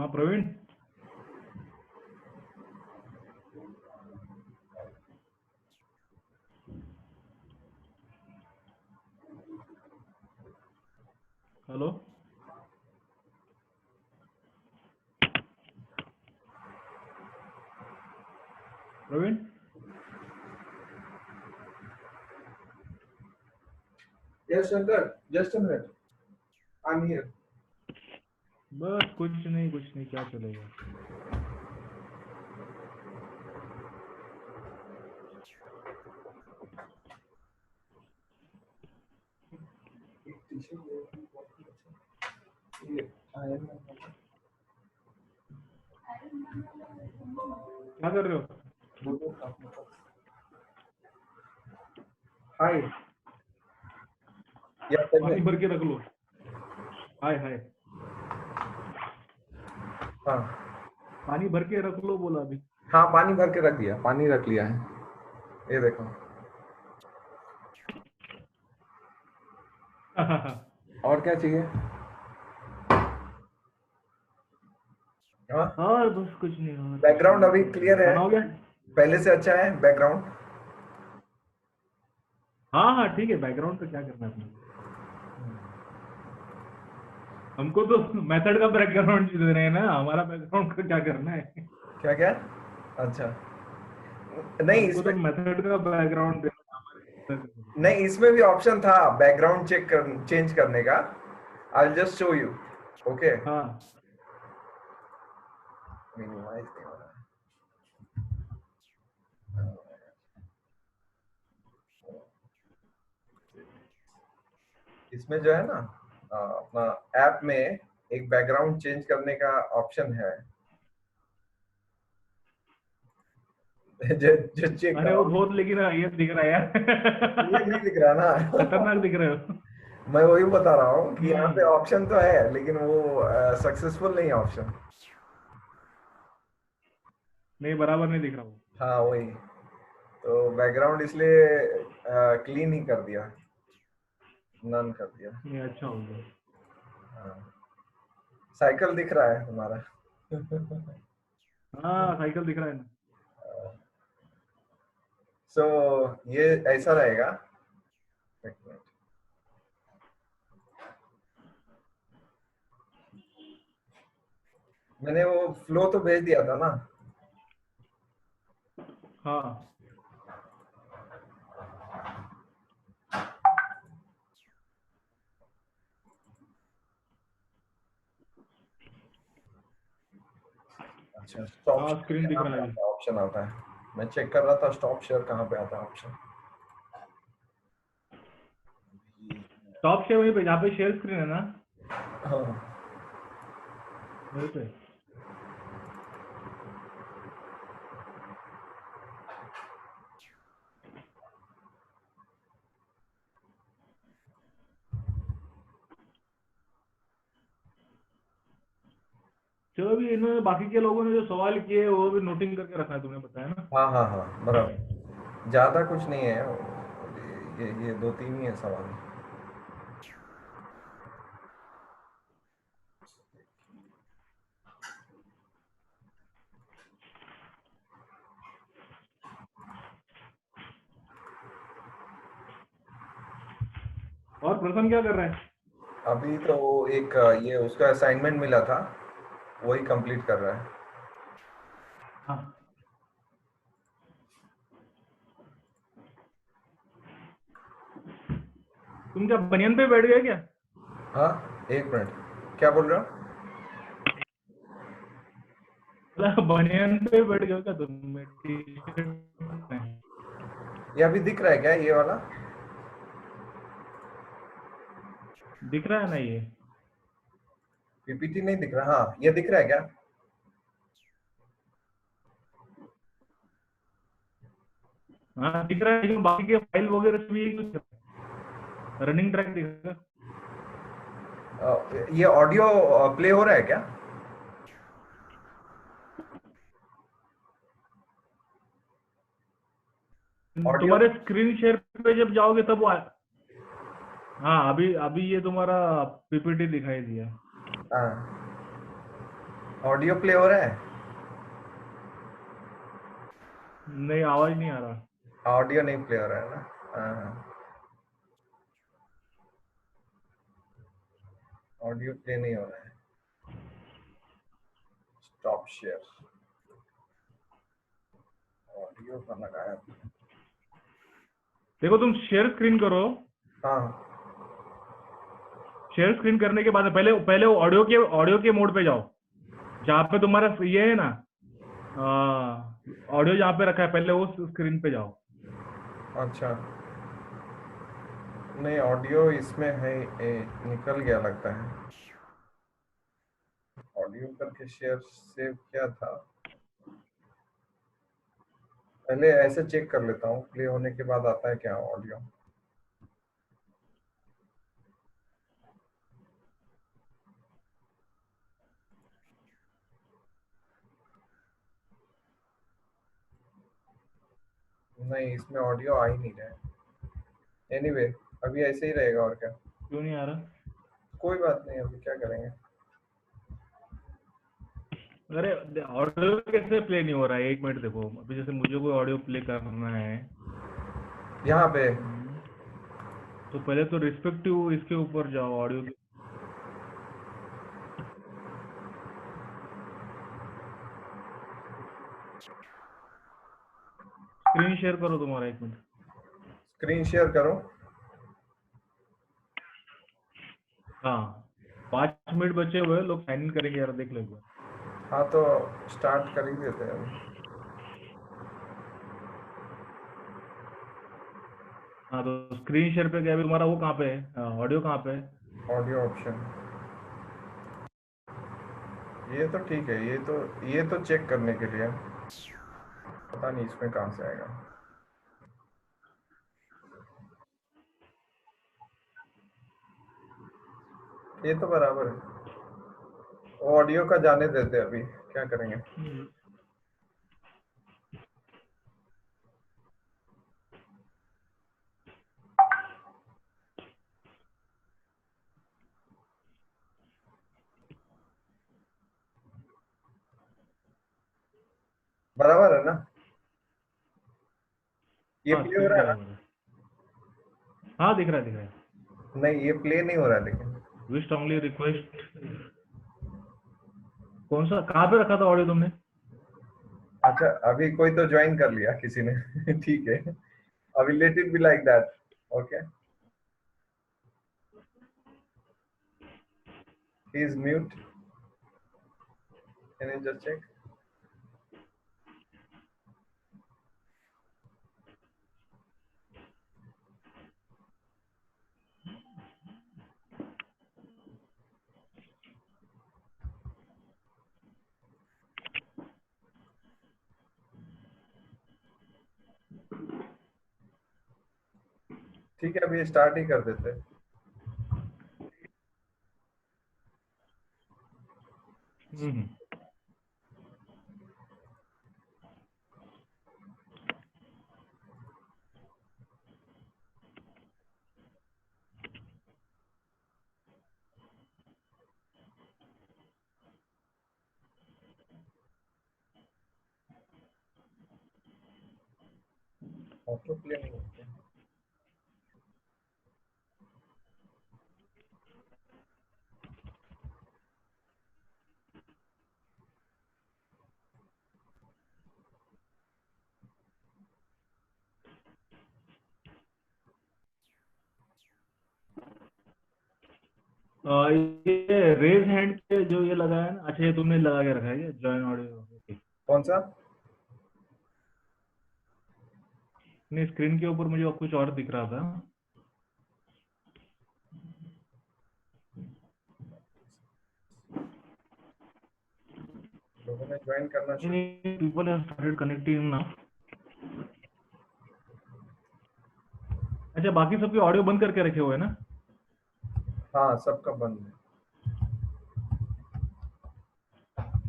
हाँ Praveen, hello. Praveen, Yes, Shankar. Just a minute. I'm here. बस कुछ नहीं, क्या चलेगा। क्या कर रहे हो? Hi. Yeah, tell पानी me. भर के रख लो। हाय हाय, हाँ पानी भर के रख लो बोला अभी। हाँ, पानी भर के रख दिया, पानी रख लिया है। ये देखो। और क्या चाहिए? हाँ, और बस कुछ नहीं। और बैकग्राउंड अभी क्लियर है? खाना हो गया? पहले से अच्छा है बैकग्राउंड? हाँ ठीक है, बैकग्राउंड तो क्या करना है अपने, हमको तो मेथड का बैकग्राउंड दे रहे हैं ना, हमारा बैकग्राउंड का क्या करना है। क्या क्या? अच्छा, नहीं हमको तो इसमें मेथड का बैकग्राउंड दे रहे हैं, नहीं, इसमें भी ऑप्शन था बैकग्राउंड चेंज करने का। I will just show you. Okay, हाँ मिनिमाइज नहीं हो रहा है। इसमें जो है ना, अपना ऐप में एक बैकग्राउंड चेंज करने का ऑप्शन है। जो चेक अरे वो कराओ। बहुत, लेकिन ये दिख रहा है यार। ये नहीं दिख रहा ना। खतरनाक दिख रहे हो। मैं वही बता रहा हूँ कि यहाँ पे हम्म, ऑप्शन तो है, लेकिन वो सक्सेसफुल नहीं है ऑप्शन। नहीं बराबर नहीं दिख रहा वो। हाँ वही, तो बैकग्राउंड इसलिए क्लीन ही कर दिया, नन कर दिया। नहीं अच्छा हो गया। हाँ, साइकिल दिख रहा है तुम्हारा। हाँ साइकिल दिख रहा है ना। सो ये ऐसा रहेगा। एक मिनट। मैंने वो फ्लो तो भेज दिया था ना। हाँ अच्छा, स्टॉप हाँ शेयर स्क्रीन दिख कहाँ रहा पे है अभी। आता है, ऑप्शन आता है? मैं चेक कर रहा था स्टॉप शेयर कहाँ पे आता है ऑप्शन। टॉप शेयर वहीं पे जहाँ पे शेयर स्क्रीन है ना, हाँ वहीं पे। चलो अभी इन्होंने बाकी के लोगों ने जो सवाल किए वो भी नोटिंग करके रखा है, तुमने बताया ना। हाँ हाँ हाँ, बराबर। ज्यादा कुछ नहीं है, ये दो तीन ही है सवाल। और प्रसन्न क्या कर रहा है? अभी तो एक ये उसका असाइनमेंट मिला था, वही कंप्लीट कर रहा है। हाँ, तुम क्या बनियान पे बैठ गए क्या? हाँ, एक मिनट, क्या बोल रहे हो? बनियान पे बैठ गए क्या तुम? टी-शर्ट में। ये अभी दिख रहा है क्या ये वाला? दिख रहा है ना ये? पीपीटी नहीं दिख रहा? हाँ, ये दिख रहा है क्या? हाँ दिख रहा है, लेकिन बाकी के फाइल वगैरह से भी कुछ रनिंग ट्रैक दिख रहा ये ऑडियो प्ले हो रहा है क्या? है। ऑडियो? तुम्हारे स्क्रीन शेयर पे जब जाओगे तब वो हाँ अभी अभी ये तुम्हारा पीपीटी दिखाई दिया। हाँ, ऑडियो प्ले हो रहा है? नहीं, आवाज नहीं आ रहा। ऑडियो नहीं प्ले हो रहा है ना? हाँ, ऑडियो प्ले नहीं हो रहा है। Stop share. ऑडियो का लगाया। देखो, तुम शेयर स्क्रीन करो। हाँ, शेयर स्क्रीन करने के बाद पहले पहले ऑडियो के मोड पे जाओ, जहाँ पे तुम्हारा ये है ना, ऑडियो जहाँ पे रखा है, पहले उस स्क्रीन पे जाओ। अच्छा। नहीं, ऑडियो इसमें है, निकल गया लगता है। ऑडियो करके शेयर सेव किया था। पहले ऐसे चेक कर लेता हूँ, प्ले होने के बाद आता है क्या ऑडियो। नहीं, इसमें ऑडियो आ ही नहीं रहा है। एनीवे, अभी ऐसे ही रहेगा और क्या। क्यों नहीं आ रहा? कोई बात नहीं, अभी क्या करेंगे। अरे, ऑडियो कैसे प्ले नहीं हो रहा है? 1 मिनट देखो, अभी जैसे मुझे कोई ऑडियो प्ले करना है। यहाँ पे तो पहले तो रिस्पेक्टिव इसके ऊपर जाओ, ऑडियो के। स्क्रीन शेयर करो तुम्हारा, 1 मिनट। स्क्रीन शेयर करो। हाँ, 5 मिनट बचे हुए, लोग साइन इन करेंगे यार, देख लो एक बार। हाँ, तो स्टार्ट कर ही देते हैं अभी। हाँ, तो स्क्रीन शेयर पे गया, अभी तुम्हारा वो कहाँ पे है, ऑडियो कहाँ पे है? Audio option. ये तो ठीक है, ये तो चेक करने के लिए। पता नहीं इसमें कहाँ से आएगा। ये तो बराबर है। ऑडियो का जाने देते हैं, अभी क्या करेंगे। बराबर है ना? ये हाँ, प्ले हो स्क्रीन रहा है बराबर है। हाँ, दिख रहा है, दिख रहा है। ना? नहीं, ये प्ले नहीं हो रहा है लेकिन। We strongly request. कौन सा, कहाँ पे रखा था ऑडियो तुमने? अच्छा, अभी कोई तो ज्वाइन कर लिया किसी ने। ठीक है, अभी let it be like that. Okay, he is mute. Can you just check? ठीक है, अभी स्टार्ट ही कर देते हैं। हम्म। ऑटो प्ले नहीं होता। ये रेज हैंड के जो ये लगा है ना, अच्छा, ये तुमने लगा के रखा है क्या, जॉइन ऑडियो? कौन सा? नहीं, स्क्रीन के ऊपर मुझे कुछ और दिख रहा था। लोगों ने ज्वाइन करना शुरू। पीपल हैव स्टार्टेड कनेक्टिंग ना। अच्छा, बाकी सबके ऑडियो बंद करके रखे हुए हैं ना? हाँ, सबका बंद है।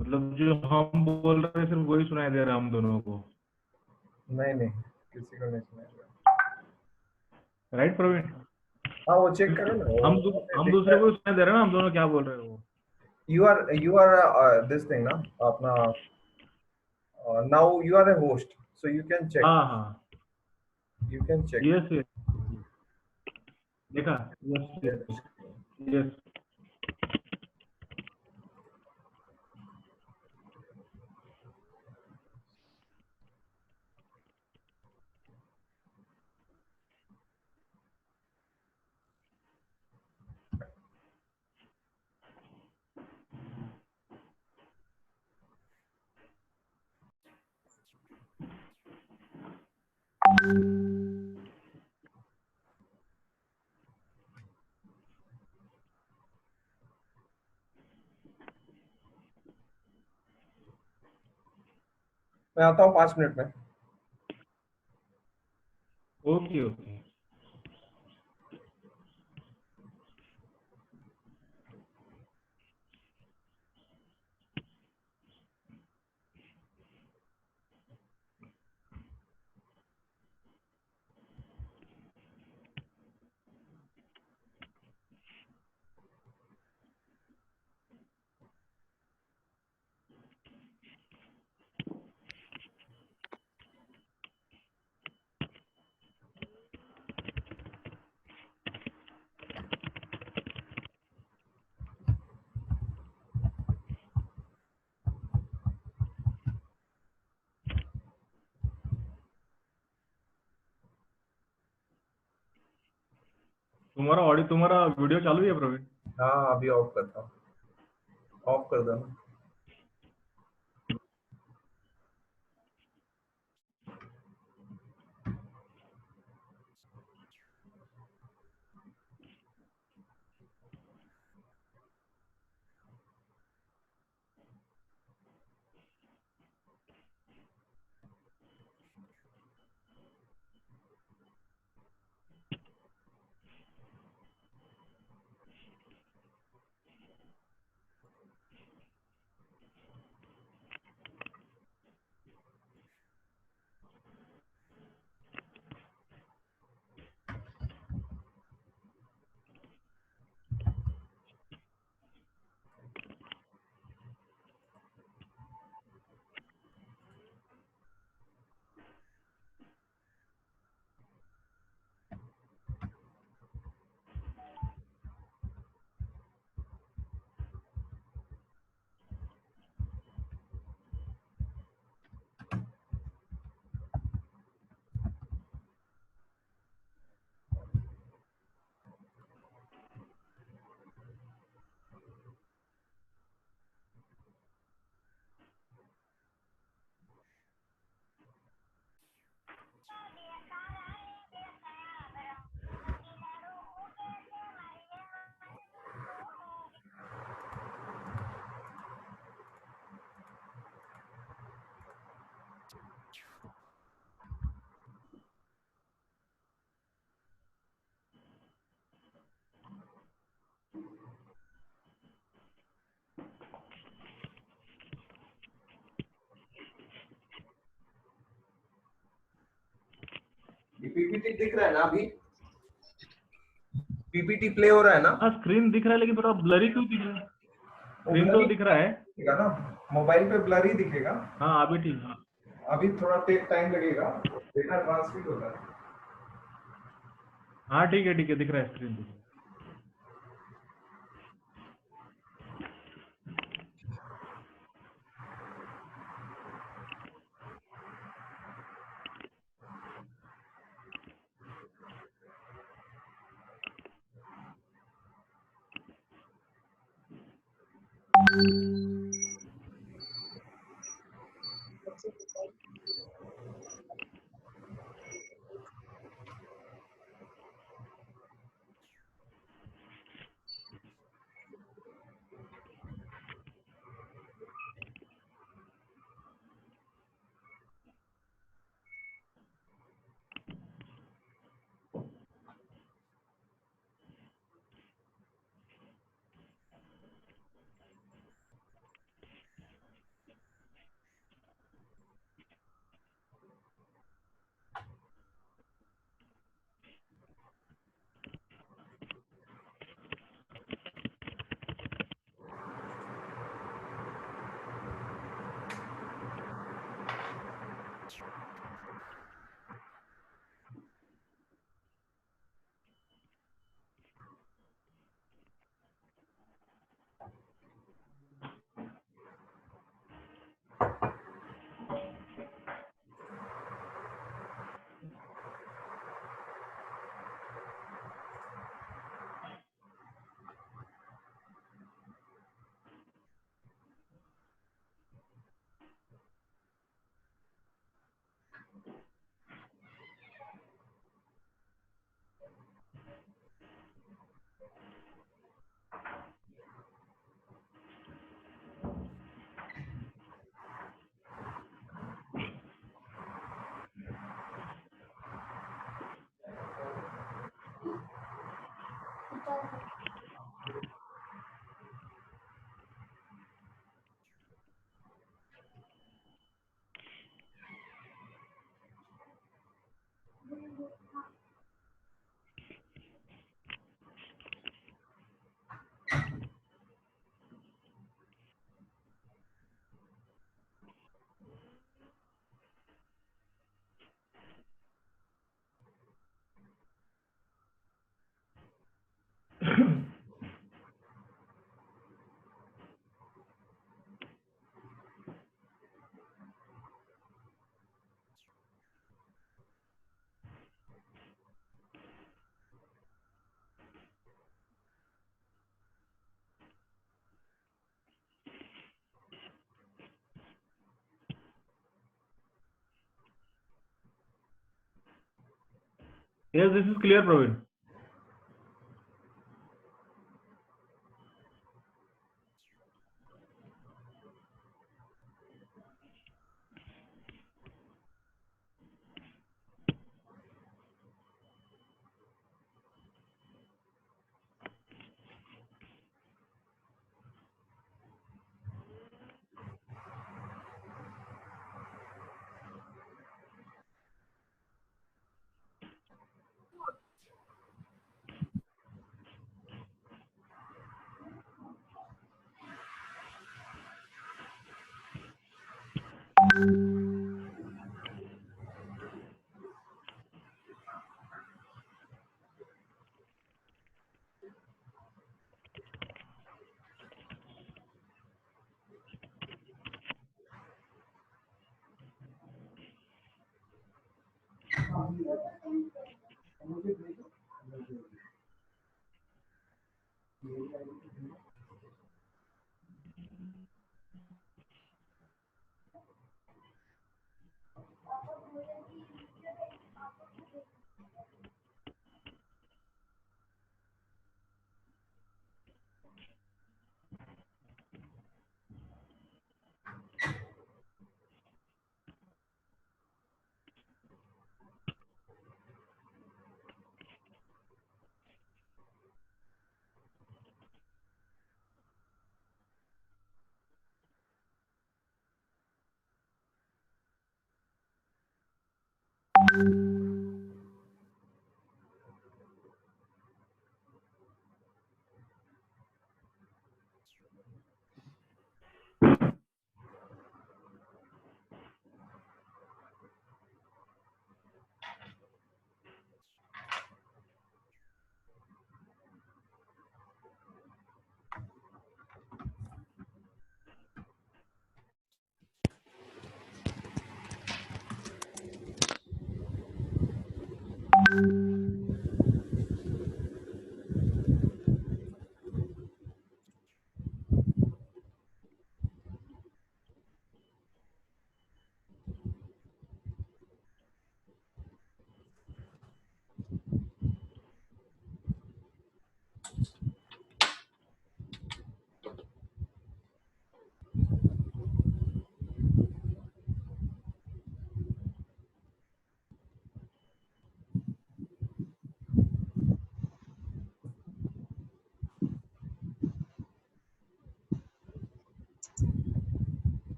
मतलब जो हम बोल रहे हैं सिर्फ वही सुनाई दे रहा है हम दोनों को। नहीं नहीं, किसी को नहीं सुनाएगा। राइट प्रवीण? हाँ, वो चेक करो ना, हम वो हम दिखता दूसरे है। को सुनाई दे रहे हैं ना, हम दोनों क्या बोल रहे हो? you are this thing ना अपना now you are a host, so you can check. हाँ हाँ, You can check. Yes yes, देखा, यस Yes. यस। मैं आता हूँ 5 मिनट में। Okay okay. तुम्हारा वीडियो चालू है प्रवीण? हाँ अभी ऑफ करता हूँ, ऑफ कर देना। पीपीटी दिख रहा है ना अभी? पीपीटी प्ले हो रहा है ना? हाँ स्क्रीन दिख रहा है, लेकिन थोड़ा ब्लरी क्यों दिख रहा है? स्क्रीन तो दिख रहा है। दिखेगा ना, मोबाइल पे ब्लर ही दिखेगा। हाँ अभी ठीक है। अभी थोड़ा टाइम लगेगा, डेटा ट्रांसमिट होता है। हाँ ठीक है दिख रहा है, स्क्रीन दिख रहा है। Yes, this is clear, Praveen.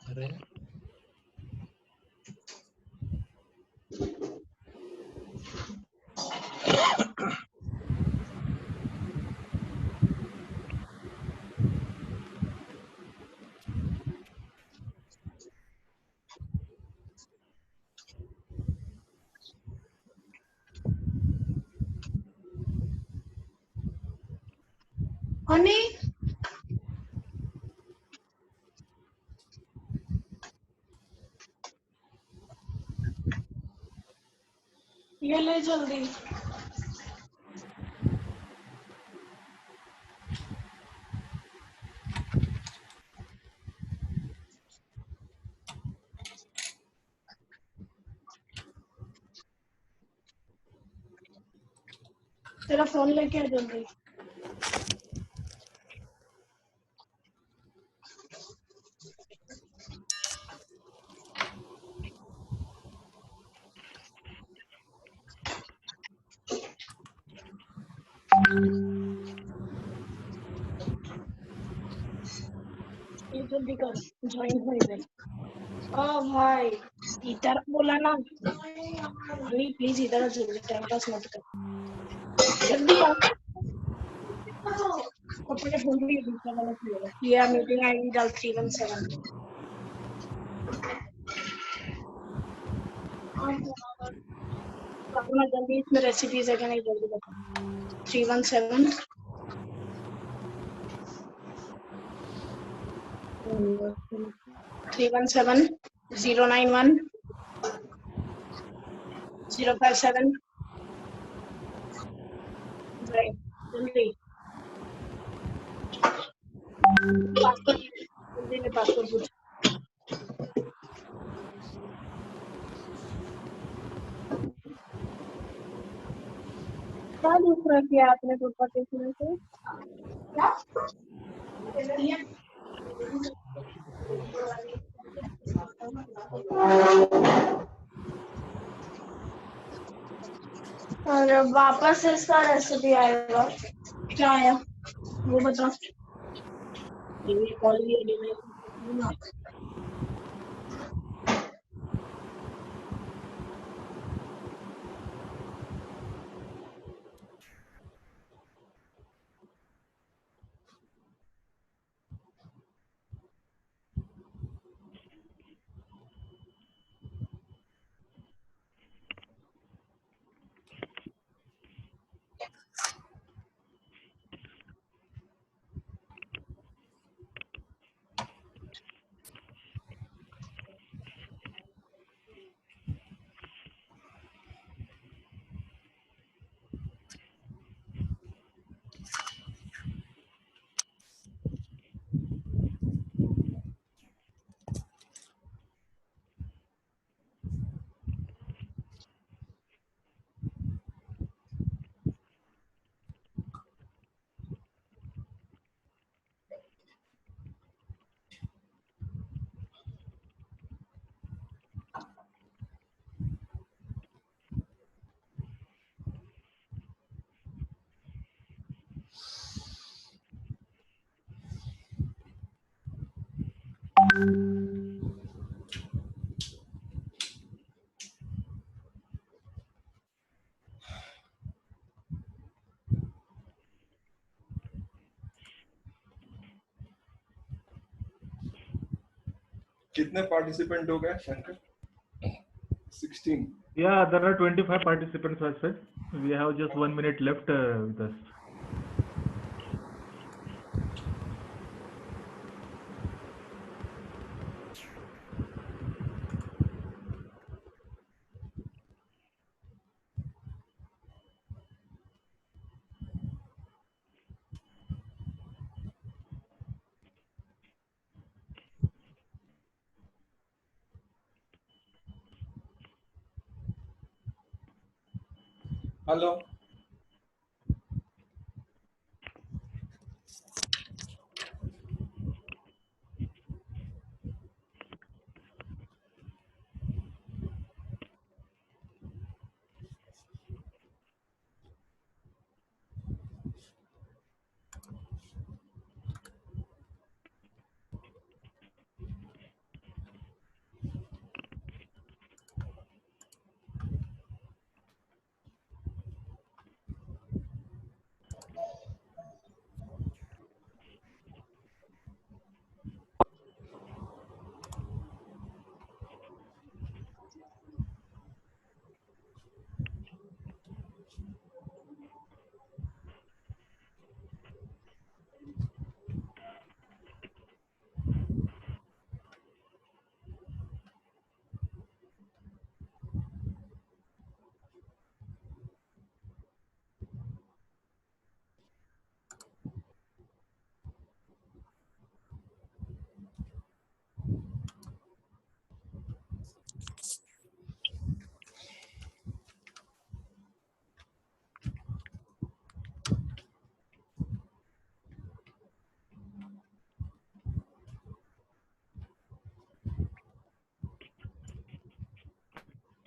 अरे honey, ये ले जल्दी। तेरा फोन लेके आ जल्दी। जल्दी कर ज्वाइन हो इधर। ओ भाई इधर बोला ना भाई, प्लीज इधर जल्दी, टाइम पास मत कर, जल्दी आ। अपने फोन में दूसरा वाला खुलेगा। ये मीटिंग आईडी डाल 317। अपना जल्दी, इसमें रेसिपीज है क्या नहीं, जल्दी बता। 317 317 091 057। जल्दी पासवर्ड, जल्दी में पासवर्ड पूछ। क्या दूसरा किया आपने ग्रुप में से? क्या और वापस इसका रेसिपी आएगा। क्या आया वो बता। ये कॉल भी कितने पार्टिसिपेंट हो गए Shankar? 16. Yeah, there are 25 participants as said. We have just 1 minute left with us. Hello,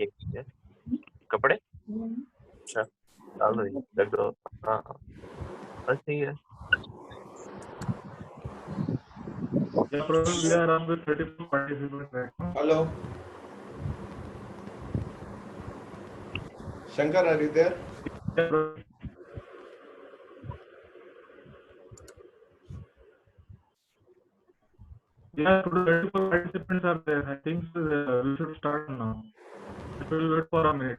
एक है कपड़े। अच्छा डाल दो, रख दो। हाँ बस ठीक है। Yeah, Praveen, we are around with 34 participants right now. Hello. Shankar, are you there? Yeah, Praveen. Yeah, today 34 participants are there. I think we should start now. We'll wait for a minute.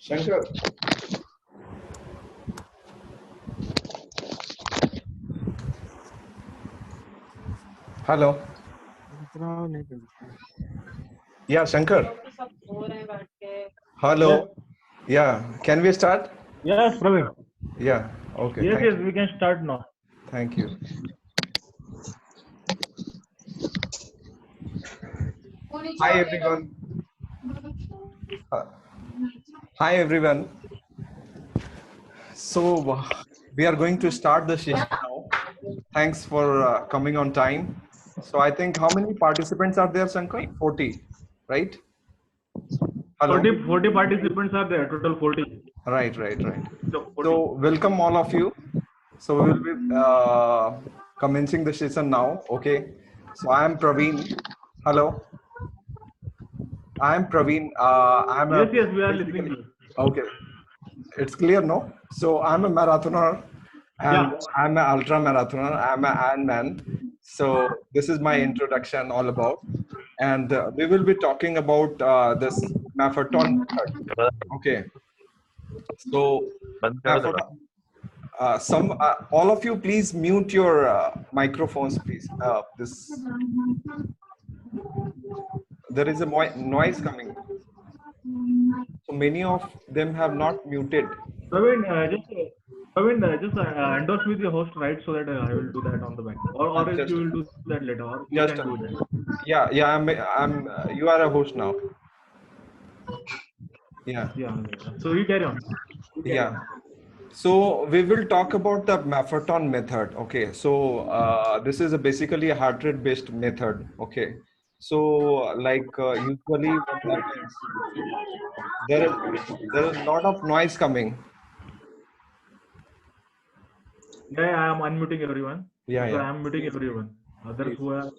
Shankar. Hello. Yeah, Shankar. Hello. Yeah. Can we start? Yes, Praveen. Yeah. Okay. Yes, Thank yes, you. we can start now. Thank you. Hi everyone. Uh, Hi everyone. So we are going to start the session now. Thanks for coming on time. So I think how many participants are there, Shankar? 40, right? Hello. 40 participants are there, total 40. Right. So 40. So welcome all of you. So we will be commencing the session now. Okay. So I am Praveen. Hello. I am Praveen. I'm a Yes, we are listening basically to you. okay. It's clear, no? So I'm a marathoner and Yeah. I'm an ultra marathoner. I'm an Ironman. So this is my introduction all about. And we will be talking about this Maferton method. Okay. So बंद करो जरा. Maferton, all of you, please mute your microphones, please. There is a noise coming. So many of them have not muted. Praveen, just endorse with your host, right? So that I will do that on the back. Or else Just, you will do that later. Or you just can a do minute. that. Yeah. You are a host now. Yeah. Yeah. So you carry on. Yeah. So we will talk about the Maferton method. Okay. So this is basically a heart rate based method. Okay. So usually what happens, there is a lot of noise coming. Yeah, I am unmuting everyone. Yeah. So I am muting everyone. Others who are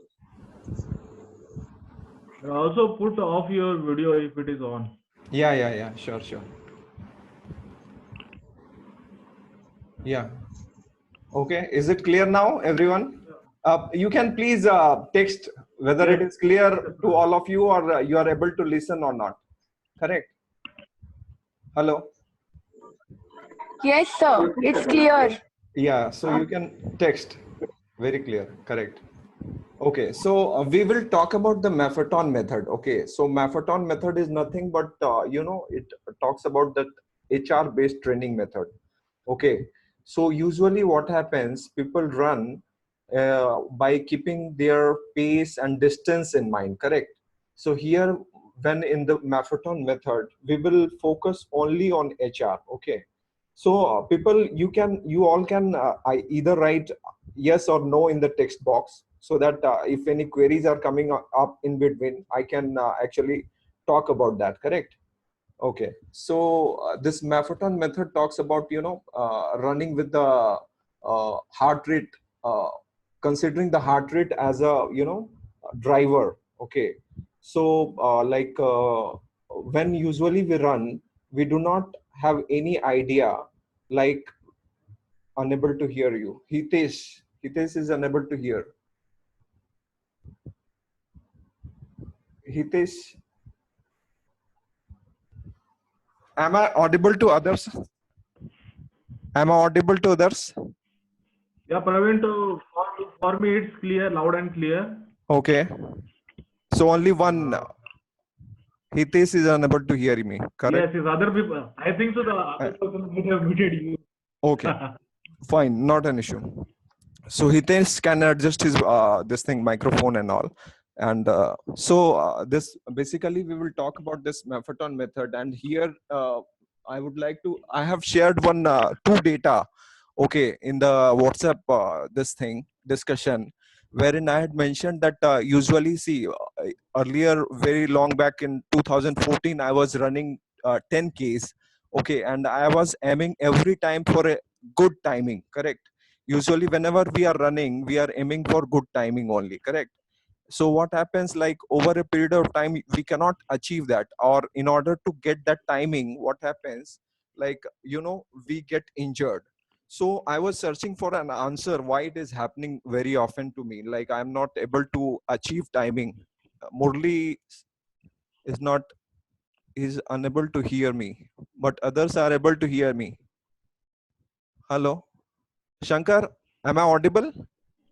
also put off your video if it is on. Yeah. Sure. Yeah. Okay. Is it clear now, everyone? You can please text whether it Yes. is clear to all of you or you are able to listen or not. Correct? Hello? Yes, sir. It's clear. Yeah. So you can text. Very clear. Correct. Okay. So we will talk about the Maferton method. Okay. So Maferton method is nothing but, it talks about that HR based training method. Okay. So usually what happens, people run by keeping their pace and distance in mind, correct? So here, when in the Maferton method, we will focus only on HR. Okay. So people, you all can either write yes or no in the text box, so that if any queries are coming up in between, I can actually talk about that, correct? Okay, so this Maferton method talks about running with the heart rate, considering the heart rate as a driver. Okay, so when usually we run, we do not have any idea, like unable to hear you. Hitesh is unable to hear. Hitesh, am I audible to others? Am I audible to others? Yeah, Praveen, for me it's clear, loud and clear. Okay. So only one Hitesh is unable to hear me, correct? Yes, other people. I think so. The other person might have muted you. Okay, fine, not an issue. So Hitesh can adjust his this thing, microphone and all. And this basically we will talk about this Maferton method. And here I have shared two data, okay, in the WhatsApp this thing discussion, wherein I had mentioned that usually see earlier, very long back in 2014, I was running 10Ks. Okay, and I was aiming every time for a good timing. Correct. Usually, whenever we are running, we are aiming for good timing only. Correct. So what happens, like over a period of time we cannot achieve that, or in order to get that timing, what happens, like, we get injured. So I was searching for an answer why it is happening very often to me, like I'm not able to achieve timing. Murli is not, is unable to hear me, but others are able to hear me. Hello, Shankar, am I audible?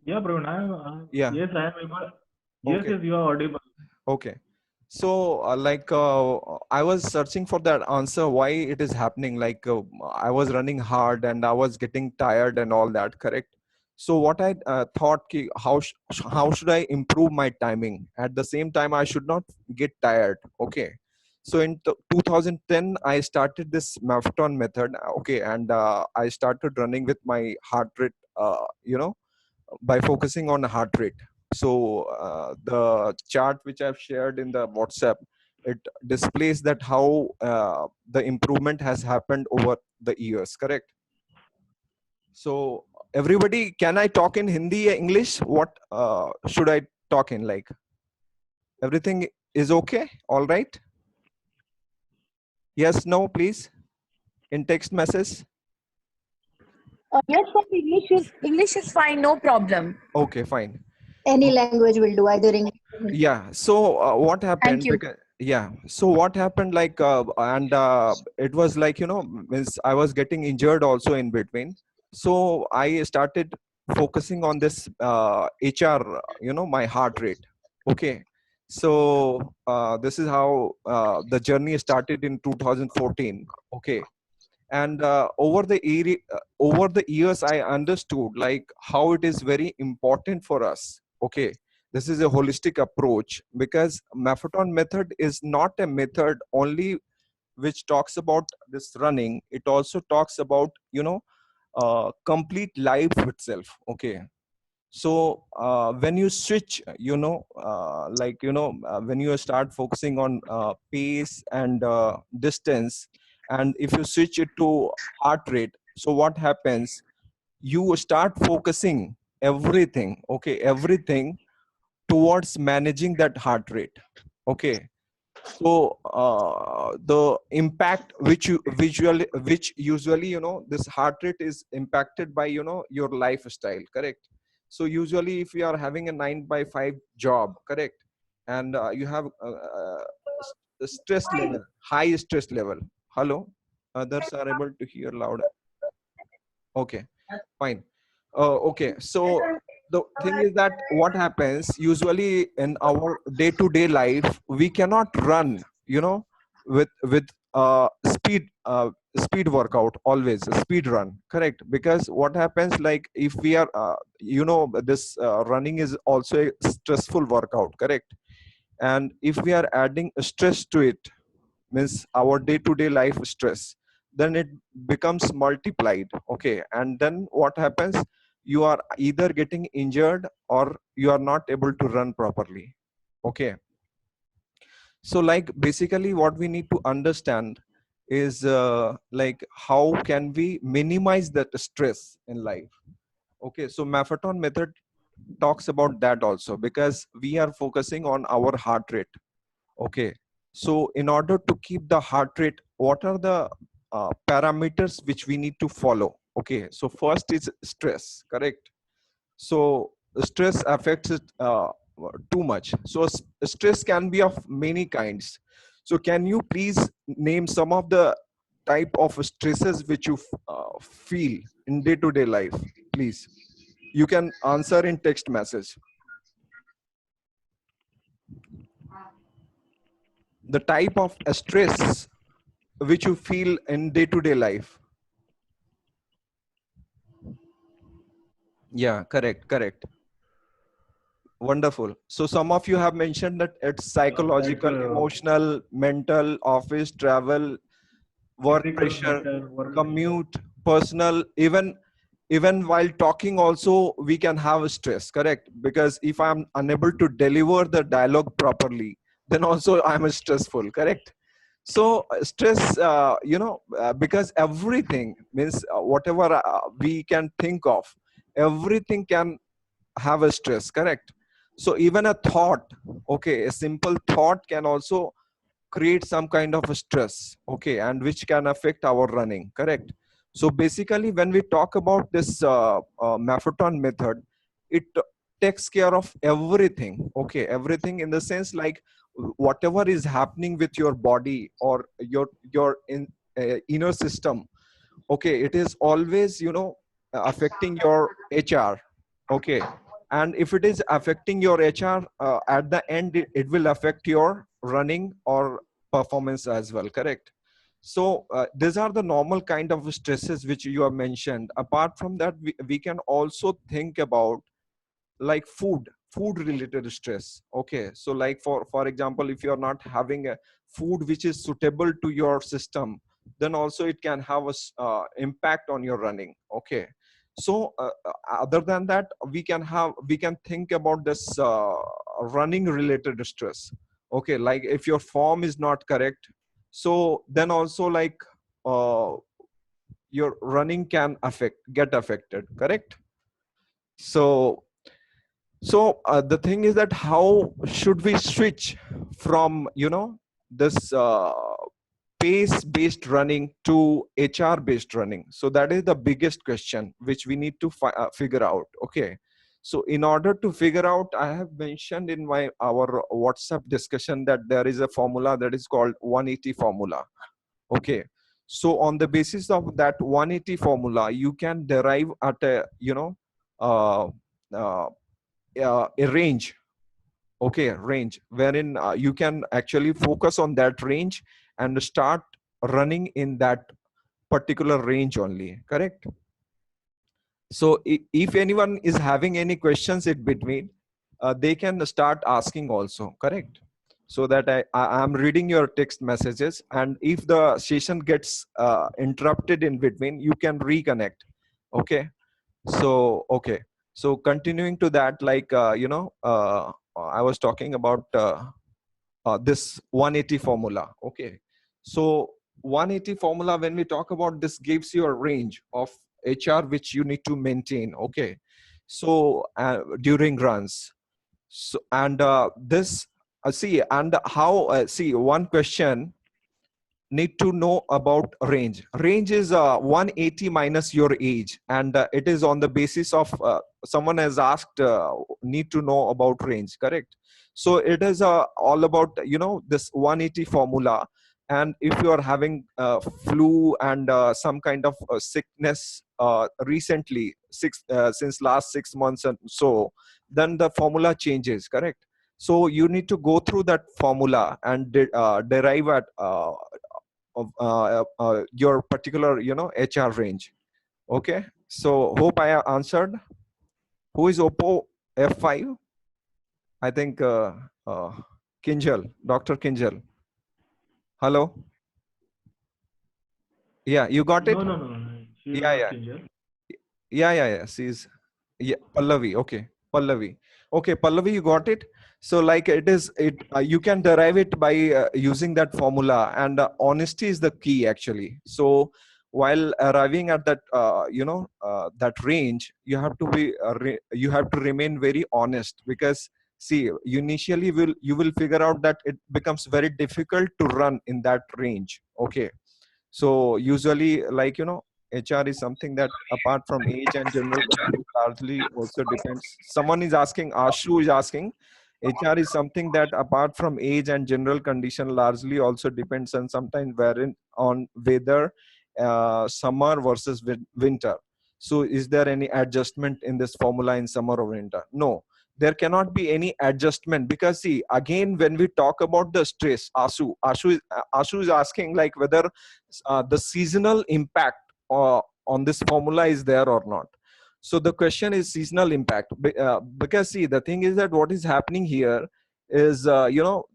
Yeah, Praveen, Yeah. yes, I am able. Yes, Okay. yes, you are audible. Okay. So, I was searching for that answer why it is happening. Like, I was running hard and I was getting tired and all that. Correct. So, what I thought, how should I improve my timing? At the same time, I should not get tired. Okay. So, in 2010, I started this marathon method. Okay, and I started running with my heart rate. By focusing on heart rate. So the chart which I've shared in the WhatsApp, it displays that how the improvement has happened over the years. Correct. So everybody, can I talk in Hindi, English? What should I talk in? Like, everything is okay? All right? Yes, no, please. In text message. Yes, sir. English is fine. No problem. Okay, fine. Any language will do, either English. Yeah, so what happened, Thank you. because yeah, so what happened, like and it was like, means I was getting injured also in between. So I started focusing on this HR, my heart rate. Okay. So this is how the journey started in 2014. Okay. And over the years I understood like how it is very important for us. Okay, this is a holistic approach, because marathon method is not a method only which talks about this running. It also talks about complete life itself. Okay. So when you switch, when you start focusing on pace and distance, and if you switch it to heart rate, so what happens, you start focusing everything, okay, everything towards managing that heart rate. Okay. So the impact which usually this heart rate is impacted by your lifestyle. Correct. So usually if you are having a 9 by 5 job, correct, and you have a stress level, high stress level. Hello, others are able to hear louder. Okay, fine. Okay, so the thing is that what happens usually in our day-to-day life, we cannot run, with speed workout, always a speed run. Correct. Because what happens, like if we are, this running is also a stressful workout. Correct. And if we are adding stress to it, means our day-to-day life stress, then it becomes multiplied. Okay. And then what happens, you are either getting injured or you are not able to run properly. Okay. So like basically what we need to understand is like how can we minimize that stress in life. Okay. So marathon method talks about that also, because we are focusing on our heart rate. Okay. So in order to keep the heart rate, what are the parameters which we need to follow? Okay. So first is stress. Correct. So stress affects it too much. So stress can be of many kinds. So can you please name some of the type of stresses which you feel in day-to-day life, please? You can answer in text message. The type of stress which you feel in day-to-day life. Yeah, correct. Wonderful. So some of you have mentioned that it's psychological, emotional, mental, office, travel, work Physical, pressure, mental, work pressure. commute, personal, even even while talking also we can have stress, correct? Because if I'm unable to deliver the dialogue properly, then also I'm stressful, correct? So stress, because everything means whatever we can think of, everything can have a stress, correct? So even a thought, okay, a simple thought can also create some kind of a stress, okay, and which can affect our running, correct? So basically when we talk about this Maffetone method, it takes care of everything, okay, everything in the sense like whatever is happening with your body or your inner system, okay, it is always, affecting your HR, okay, and if it is affecting your HR, at the end it will affect your running or performance as well, correct? So these are the normal kind of stresses which you have mentioned. Apart from that, we can also think about like food related stress, okay? So like for example, if you're not having a food which is suitable to your system, then also it can have a impact on your running, okay? So other than that, we can think about this running related stress, okay? Like if your form is not correct, so then also like uh, your running can get affected, correct? So the thing is that how should we switch from this pace based running to HR based running? So that is the biggest question which we need to figure out, okay? So in order to figure out, I have mentioned in our WhatsApp discussion that there is a formula that is called 180 formula, okay? So on the basis of that 180 formula, you can derive at a uh, uh, a range, okay, range wherein you can actually focus on that range and start running in that particular range only, correct? So if anyone is having any questions in between, they can start asking also, correct? So that I am reading your text messages, and if the session gets interrupted in between, you can reconnect, okay? So okay, so continuing to that, like I was talking about this 180 formula, okay? So 180 formula, when we talk about this, gives you a range of HR which you need to maintain, okay? So during runs, so and this see, and how see, one question need to know about range. Range is 180 minus your age, and it is on the basis of someone has asked, need to know about range, correct? So it is all about this 180 formula. And if you are having flu and some kind of sickness recently, since last 6 months and so, then the formula changes, correct? So you need to go through that formula and derive at of your particular HR range, okay? So hope I answered. Who is Oppo F5? I think Kinjal, Dr. Kinjal. Hello. Yeah, you got it. No. She's Yeah, not yeah, Kinjal. yeah. She's, yeah, Pallavi. Okay, Pallavi. Okay, Pallavi, you got it. So like you can derive it by using that formula, and honesty is the key actually. So while arriving at that that range, you have to be you have to remain very honest, because see, initially you will figure out that it becomes very difficult to run in that range, okay? So usually, like HR is something that apart from age and general condition largely also depends. Someone is asking, Ashu is asking, HR is something that apart from age and general condition largely also depends on sometimes wherein on weather, summer versus winter. So is there any adjustment in this formula in summer or winter? No, there cannot be any adjustment, because see, again, when we talk about the stress, Ashu is asking like whether the seasonal impact on this formula is there or not. So the question is seasonal impact, because see, the thing is that what is happening here is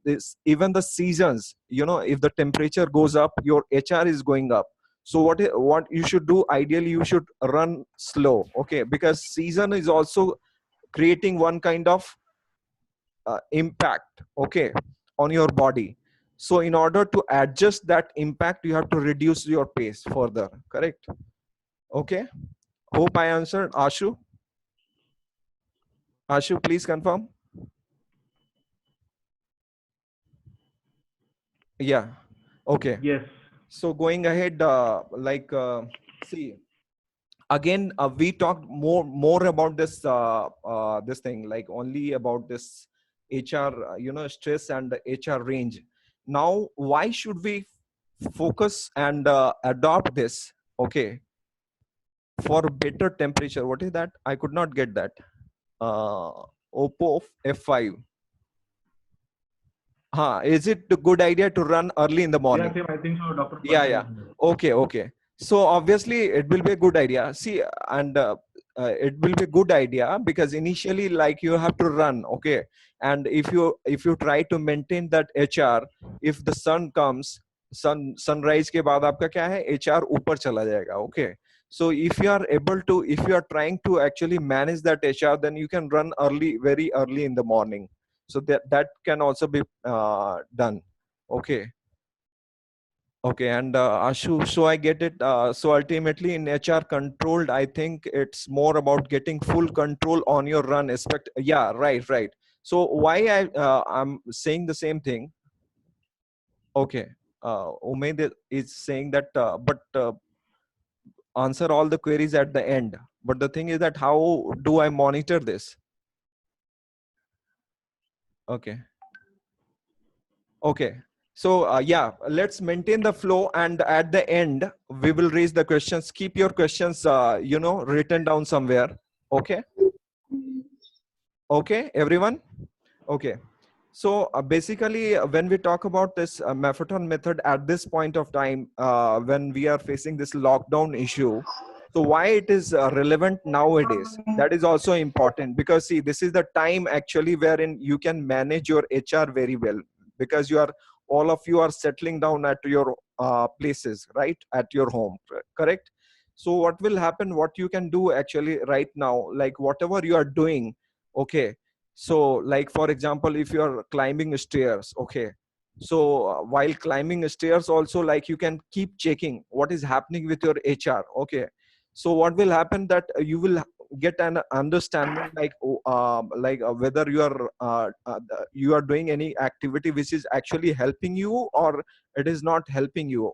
this, even the seasons, if the temperature goes up, your HR is going up. So what you should do, ideally you should run slow, okay, because season is also creating one kind of impact, okay, on your body. So in order to adjust that impact, you have to reduce your pace further, correct? Okay, hope I answered. Ashu, please confirm. Yeah, okay. Yes. So going ahead, see, again, we talked more about this this thing, like only about this HR, stress and HR range. Now, why should we focus and adopt this? Okay, for better temperature. What is that? I could not get that. Oppo F5. Is it a good idea to run early in the morning? Yeah, same. I think so, Dr. Yeah. Okay. So obviously it will be a good idea. See, and it will be a good idea because initially, like, you have to run, okay. And if you try to maintain that HR, if the sun comes, sunrise के बाद आपका क्या है, HR ऊपर चला जाएगा, okay. So if you are trying to actually manage that HR, then you can run early, very early in the morning. So that can also be done, okay. Okay, and Ashu, so I get it. So ultimately in HR controlled, I think it's more about getting full control on your run aspect. Yeah, right. So why I'm saying the same thing. Okay, Umaid is saying that, but answer all the queries at the end. But the thing is that how do I monitor this? Okay. So yeah, let's maintain the flow, and at the end we will raise the questions. Keep your questions written down somewhere. Okay, everyone. Okay, so basically when we talk about this Maffetone method at this point of time, when we are facing this lockdown issue, so why it is relevant nowadays, that is also important, because see, this is the time actually wherein you can manage your HR very well, because all of you are settling down at your places, right, at your home, correct? So what will happen, what you can do actually right now, like whatever you are doing, okay, so like for example, if you are climbing stairs, okay, so while climbing stairs also, like, you can keep checking what is happening with your HR, okay. So what will happen, that you will get an understanding, like whether you are doing any activity which is actually helping you or it is not helping you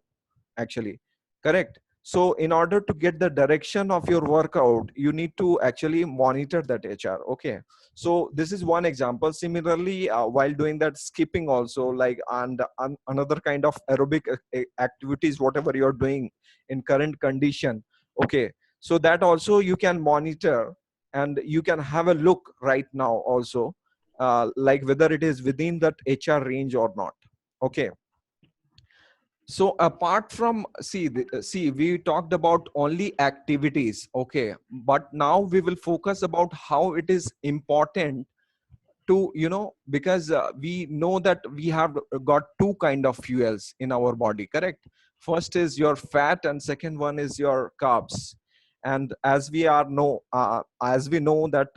actually, correct? So in order to get the direction of your workout, you need to actually monitor that HR, okay. So this is one example. Similarly, while doing that, skipping also, like, and another kind of aerobic activities, whatever you're doing in current condition, okay, so that also you can monitor, and you can have a look right now also, like whether it is within that HR range or not, okay. So apart from, see, we talked about only activities, okay, but now we will focus about how it is important to, because we know that we have got two kind of fuels in our body, correct? First is your fat, and second one is your carbs. And as we know that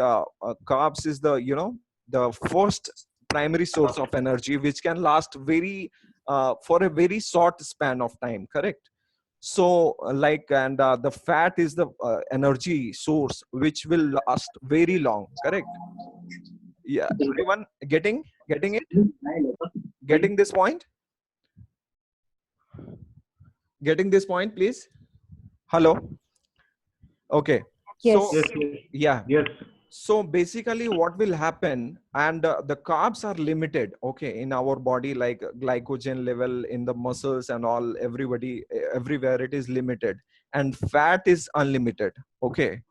carbs is the first primary source of energy, which can last for a very short span of time, correct? So and the fat is the energy source which will last very long, correct? Yeah, everyone getting it, getting this point, please? Hello? Okay. Yes. So Yes. yeah, Yes. so basically what will happen, and the carbs are limited, okay, in our body, like glycogen level in the muscles and all, everywhere it is limited, and fat is unlimited, okay.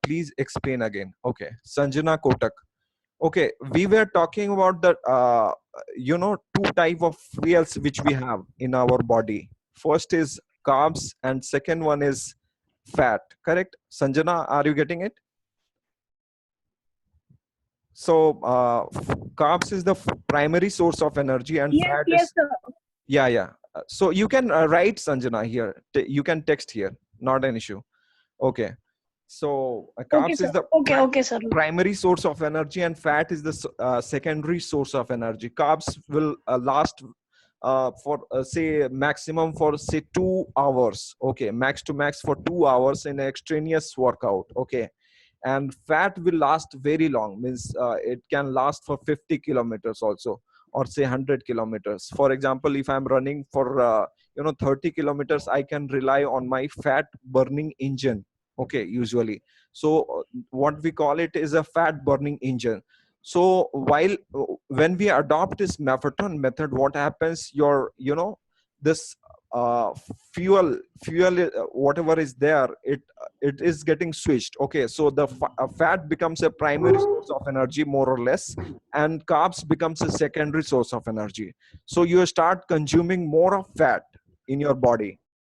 Please explain again. Okay, Sanjana Kotak. Okay, we were talking about the two type of fuels which we have in our body. First is carbs, and second one is fat, correct? Sanjana, are you getting it? So carbs is the primary source of energy, and Yes, fat yes, is, sir. yeah, So you can write, Sanjana, here. You can text here, not an issue. Okay. So Okay, carbs sir. is the Okay, sir. primary source of energy, and fat is the secondary source of energy. Carbs will last for say maximum for say 2 hours. Okay, max to max for 2 hours in extraneous workout. Okay, and fat will last very long, means it can last for 50 kilometers also, or say 100 kilometers. For example, if I'm running for 30 kilometers, I can rely on my fat burning engine. Okay, usually. So what we call it is a fat burning engine. So while when we adopt this Maffetone method, what happens, your this uh, fuel whatever is there, it is getting switched. Okay, so the fat becomes a primary source of energy, more or less, and carbs becomes a secondary source of energy. So you start consuming more of fat in your body.